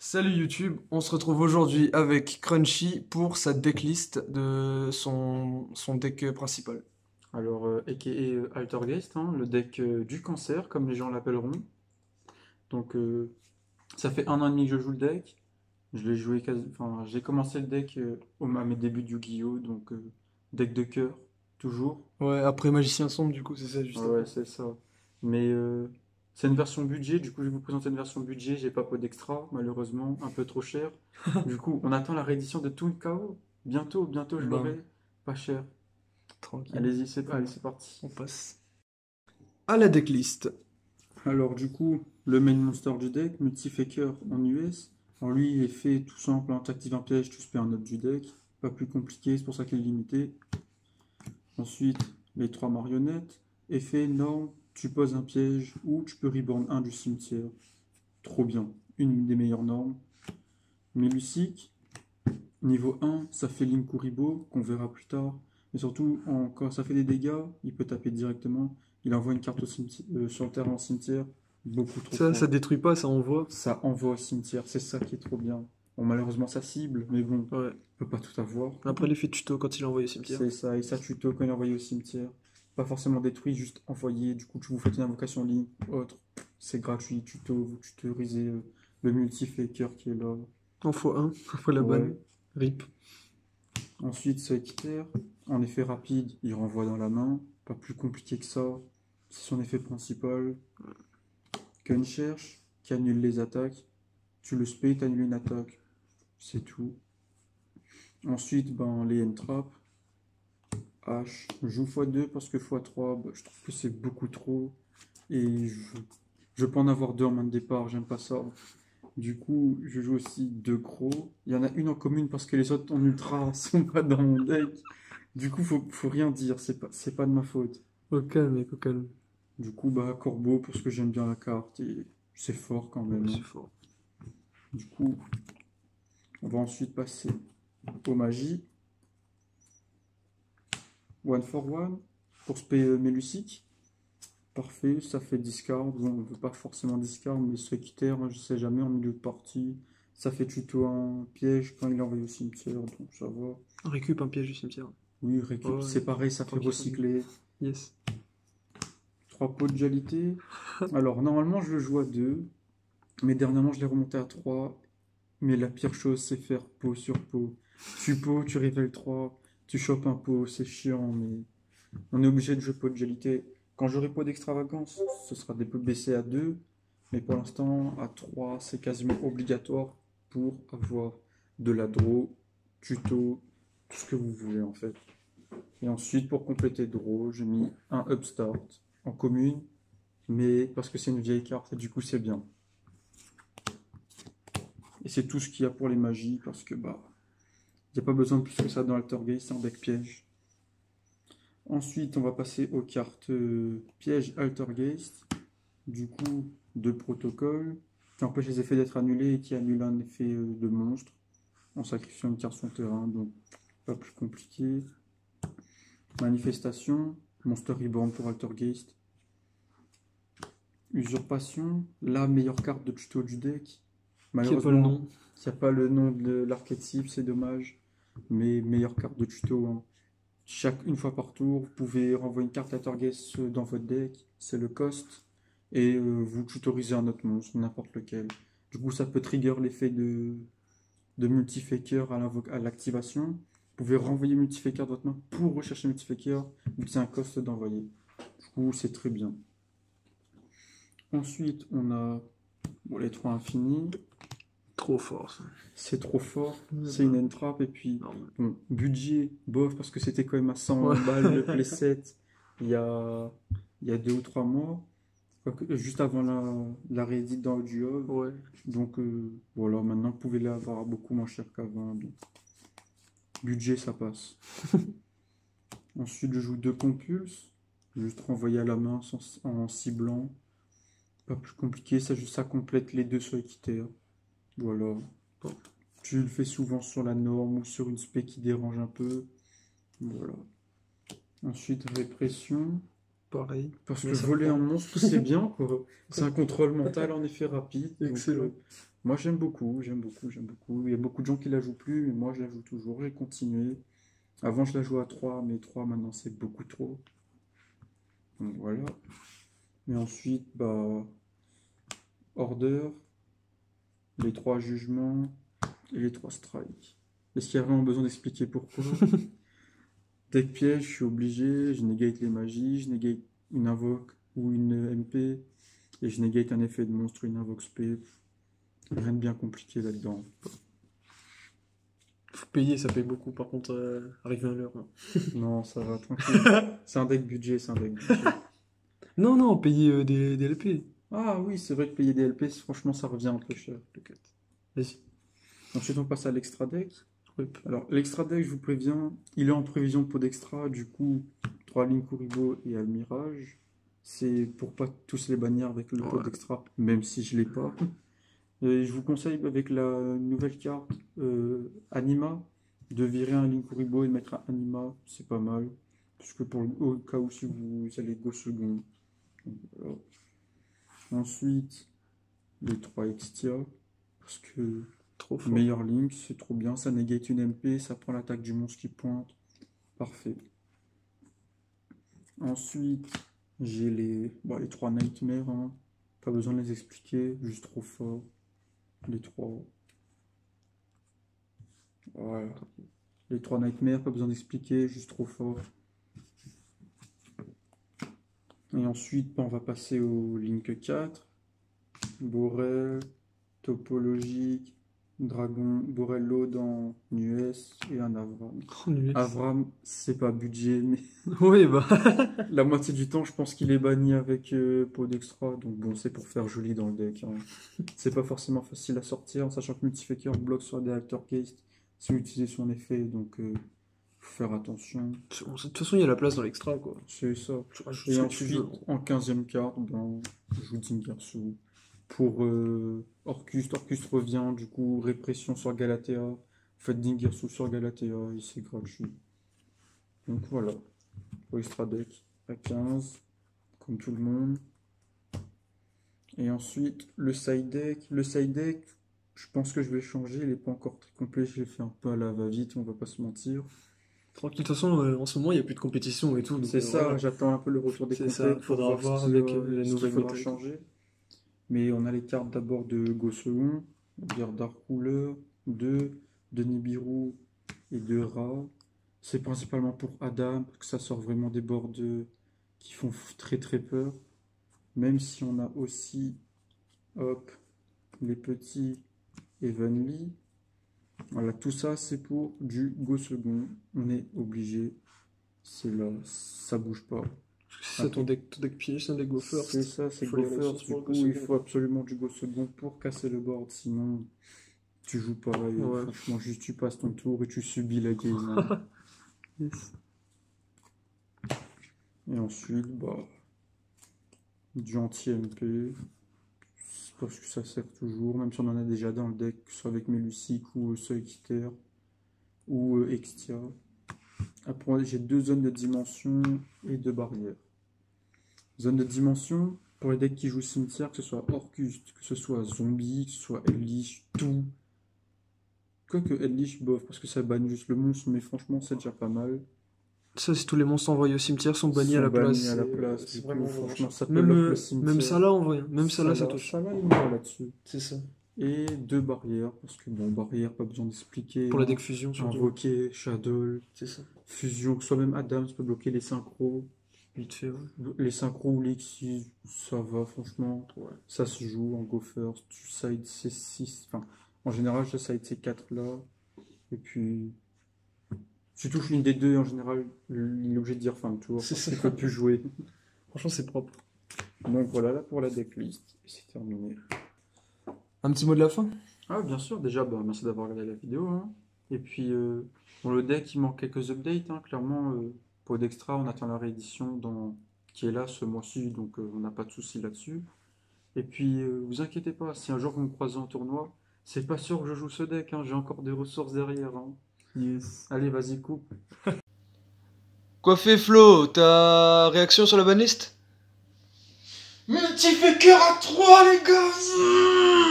Salut YouTube, on se retrouve aujourd'hui avec Crunchy pour sa decklist de son deck principal. Alors, a.k.a. Altergeist, hein, le deck du cancer, comme les gens l'appelleront. Donc, ça fait 1 an et demi que je joue le deck. Je l'ai joué enfin, j'ai commencé le deck à mes débuts de Yu-Gi-Oh! Donc, deck de cœur, toujours. Ouais, après Magicien Sombre, du coup, c'est ça, juste Ouais, ouais, après. c'est ça. Mais c'est une version budget, du coup, je vais vous présenter une version budget. J'ai pas d'extra, malheureusement, un peu trop cher. Du coup, on attend la réédition de Toon KO. Bientôt, je Ben, l'aurai. Pas cher. tranquille, Allez-y, c'est parti. on passe. À la decklist. Alors du coup, le main monster du deck, Multifaker en US. Alors lui, il est fait tout simple, hein, t'actives un piège, tu spams un autre du deck. Pas plus compliqué, c'est pour ça qu'il est limité. Ensuite, les 3 marionnettes. Effet, norme, tu poses un piège ou tu peux reborn un du cimetière. Trop bien, une des meilleures normes. Melusic, niveau 1, ça fait Linkuribo, qu'on verra plus tard. Mais surtout, quand ça fait des dégâts, il peut taper directement. Il envoie une carte sur le terrain en cimetière. Beaucoup trop Ça fort. détruit pas, ça envoie. Ça envoie au cimetière, c'est ça qui est trop bien. Bon, malheureusement, ça cible, mais bon, Ouais. on peut pas tout avoir. Après l'effet tuto quand il est envoyé au cimetière. C'est ça, et ça tuto quand il est envoyé au cimetière. Pas forcément détruit, juste envoyé. Du coup, tu vous faites une invocation en ligne, autre. C'est gratuit, tuto, vous tutorisez le multifaker qui est là. En x1, après la Ouais. banne. RIP. Ensuite, ce Équiterre, en effet rapide, il renvoie dans la main. Pas plus compliqué que ça. C'est son effet principal. Gun cherche, qui annule les attaques. Tu le spay, t'annules une attaque. C'est tout. Ensuite, ben, les N-Trap. H. Je joue x2 parce que x3, bah, je trouve que c'est beaucoup trop. Et je peux en avoir deux en main de départ, j'aime pas ça. Du coup, je joue aussi deux crocs. Il y en a une en commune parce que les autres en ultra sont pas dans mon deck. Du coup, faut rien dire, c'est pas de ma faute. Au calme, mec, au calme. Du coup, bah, corbeau parce que j'aime bien la carte et c'est fort quand Ouais, même, c'est hein. fort. Du coup, on va ensuite passer aux magies. One for one pour spé Melusic. Parfait, ça fait discard. Bon, on ne veut pas forcément discard, mais ce quitter, je sais jamais en milieu de partie. Ça fait tuto un piège quand il est envoyé au cimetière, donc ça va. Récup un piège du cimetière. Oui, récup, Ouais, c'est pareil, ça fait tranquille, tranquille. recycler. Yes. 3 pots de dualité. Alors, normalement, je le joue à 2, mais dernièrement, je l'ai remonté à 3. Mais la pire chose, c'est faire pot sur pot. Tu pot, tu révèles 3, tu chopes un pot, c'est chiant, mais on est obligé de jouer pot de dualité. Quand j'aurai pot d'extravagance, ce sera des pots baissés à 2. Mais pour l'instant, à 3, c'est quasiment obligatoire pour avoir de la draw, tuto, tout ce que vous voulez en fait. Et ensuite, pour compléter draw, j'ai mis un upstart en commune, mais parce que c'est une vieille carte et du coup c'est bien. Et c'est tout ce qu'il y a pour les magies parce que bah, il n'y a pas besoin de plus que ça dans Altergeist, c'est un deck piège. Ensuite, on va passer aux cartes piège Altergeist. Du coup, deux protocoles qui empêchent les effets d'être annulés et qui annulent un effet de monstre en sacrifiant une carte sur le terrain, donc pas plus compliqué. Manifestation, Monster Reborn pour Altergeist. Usurpation, la meilleure carte de tuto du deck. Qui est pas le Malheureusement, nom. il n'y a pas le nom de l'archétype, c'est dommage. Mais meilleure carte de tuto, hein. Une fois par tour, vous pouvez renvoyer une carte Altergeist dans votre deck, c'est le cost, et vous tutorisez un autre monstre, n'importe lequel. Du coup, ça peut trigger l'effet de Multifaker à l'activation. Vous pouvez renvoyer Multifaker de votre main pour rechercher Multifaker, vu que c'est un cost d'envoyer. Du coup, c'est très bien. Ensuite, on a bon, les 3 infinis. Trop fort, ça. C'est trop fort, Ouais, c'est bah, une entrap, et puis non. bon, budget, bof, parce que c'était quand même à 100 Ouais. balles le playset il y a, il y a 2 ou 3 mois, juste avant la réédite dans le duo. Ouais. Donc voilà, maintenant vous pouvez l'avoir beaucoup moins cher qu'avant. Donc, budget, ça passe. Ensuite, je joue 2 compulses, juste renvoyer à la main en ciblant. Pas plus compliqué, ça complète les deux sur Équiterre. Voilà. Bon. Tu le fais souvent sur la norme ou sur une spé qui dérange un peu. Voilà. Ensuite, répression. Pareil. Parce Mais que ça voler un prend. monstre, c'est bien, quoi. C'est un contrôle mental en effet rapide. Donc, Excellent. Moi, j'aime beaucoup, j'aime beaucoup, j'aime beaucoup. Il y a beaucoup de gens qui la jouent plus, mais moi, je la joue toujours. J'ai continué. Avant, je la jouais à 3, mais 3 maintenant, c'est beaucoup trop. Donc voilà. Mais ensuite, bah, Order, les 3 jugements et les 3 strikes. Est-ce qu'il y a vraiment besoin d'expliquer pourquoi? Deck piège, je suis obligé, je négate les magies, je négate une invoque ou une MP, et je négate un effet de monstre ou une invoque spé. Rien de bien compliqué là-dedans. Faut payer, ça paye beaucoup, par contre, arriver à l'heure, hein. Non, ça va, tranquille. C'est un deck budget, c'est un deck budget. Non, non, payer des LP. Ah oui, c'est vrai que payer des LP, franchement, ça revient un peu cher. Vas-y. Ensuite, on passe à l'extra deck. Ouais. Alors, l'extra deck, je vous préviens, il est en prévision de pot d'extra, du coup, 3 Linkuriboh et Almirage. C'est pour pas tous les bannir avec le pot Ouais. d'extra, même si je l'ai pas. Et je vous conseille, avec la nouvelle carte Anima, de virer un Linkuriboh et de mettre un Anima, c'est pas mal. Parce que au cas où si vous allez go second. Donc, voilà. Ensuite, les 3 Extia, parce que Trop fort. meilleur link, c'est trop bien, ça négate une MP, ça prend l'attaque du monstre qui pointe. Parfait. Ensuite, j'ai les 3 Nightmares, hein. Pas besoin de les expliquer, juste trop fort. Les 3. Voilà. Les 3 Nightmares, pas besoin d'expliquer, juste trop fort. Et ensuite, on va passer au Link 4. Borel, Topologique, Dragon, Borello dans US et un Avram. Oh, nul. Avram, c'est pas budget, mais Oui, bah. la moitié du temps, je pense qu'il est banni avec pot d'extra. Donc bon, c'est pour faire joli dans le deck, hein. C'est pas forcément facile à sortir, en sachant que Multifaker bloque sur des acteurs cast si vous utilisez son effet, donc faut faire attention. De toute façon, il y a la place dans l'extra, quoi. C'est ça. Tu rajoutes Et ce que tu ensuite, veux. en 15e carte, ben, je joue Dingersu. Pour Orcust, Orcust revient, du coup, répression sur Galatea. Vous faites Dingersu sur Galatea et c'est gratuit. Donc voilà, pour extra deck à 15, comme tout le monde. Et ensuite, le side deck. Le side deck, je pense que je vais changer, il n'est pas encore très complet, je l'ai fait un peu à la va-vite, on va pas se mentir. Tranquille, de toute façon, en ce moment, il n'y a plus de compétition et tout. Donc, C'est ça, voilà. j'attends un peu le retour des C'est ça, compètes pour faudra voir voir avec la ce qu'il nouvelle faudra méta. changer. Mais on a les cartes d'abord de Go Second, c'est-à-dire Dark Ruler, de Nibiru et de Ra. C'est principalement pour Adam, parce que ça sort vraiment des boards qui font très très peur. Même si on a aussi, hop, les petits Evenly. Voilà, tout ça c'est pour du Go Second. On est obligé. C'est là, ça bouge pas. C'est ça ton deck piège, c'est un deck go first. C'est ça, c'est Faut go les first. ressources Du pour le coup, go il second. faut absolument du go second pour casser le board. Sinon, tu joues pareil. Ouais. Franchement, juste tu passes ton tour et tu subis la game, hein. Yes. Et ensuite, bah, du anti-MP. Parce que ça sert toujours, même si on en a déjà dans le deck, que ce soit avec Melusic ou Solitaire ou Extia. Après, j'ai 2 zones de dimension et 2 barrières. Zone de dimension, pour les decks qui jouent cimetière, que ce soit Orcust, que ce soit Zombie, que ce soit Ellich, tout. Quoique Ellich, bof, parce que ça banne juste le monstre, mais franchement, c'est déjà pas mal. Ça, si tous les monstres envoyés au cimetière sont bannis à la place. Bannis à la place, C'est du coup, vraiment franchement, ça peut même, lock le cimetière. même ça là, en vrai. Même ça là, ça touche. Ça là, il meurt là-dessus. C'est ça. Et 2 barrières, parce que bon, barrière, pas besoin d'expliquer, Pour la hein. deck fusion, surtout. Invoquer, Shadow, C'est ça. fusion, que ce soit même Adams peut bloquer les synchros. Vite fait, ouais. Les synchros ou l'Exis, ça va, franchement. Ouais. Ça se joue en go first. Tu side C6. Enfin, en général, je side C4 là. Et puis, tu touches une des deux, en général, il est obligé de dire fin de tour. C'est Parce ça. qu'il ne peut plus jouer. Franchement, c'est propre. Donc voilà, là pour la decklist. Et c'est terminé. Un petit mot de la fin? Ah, bien sûr, déjà, bah, merci d'avoir regardé la vidéo, hein. Et puis, dans le deck, il manque quelques updates, hein. Clairement, pour d'extra, on attend la réédition qui est là ce mois-ci, donc on n'a pas de souci là-dessus. Et puis, vous inquiétez pas, si un jour vous me croisez en tournoi, c'est pas sûr que je joue ce deck, hein. J'ai encore des ressources derrière, hein. Yes. Allez, vas-y, coupe. Quoi fait Flo? Ta réaction sur la banlist? Multifaker à 3, les gars!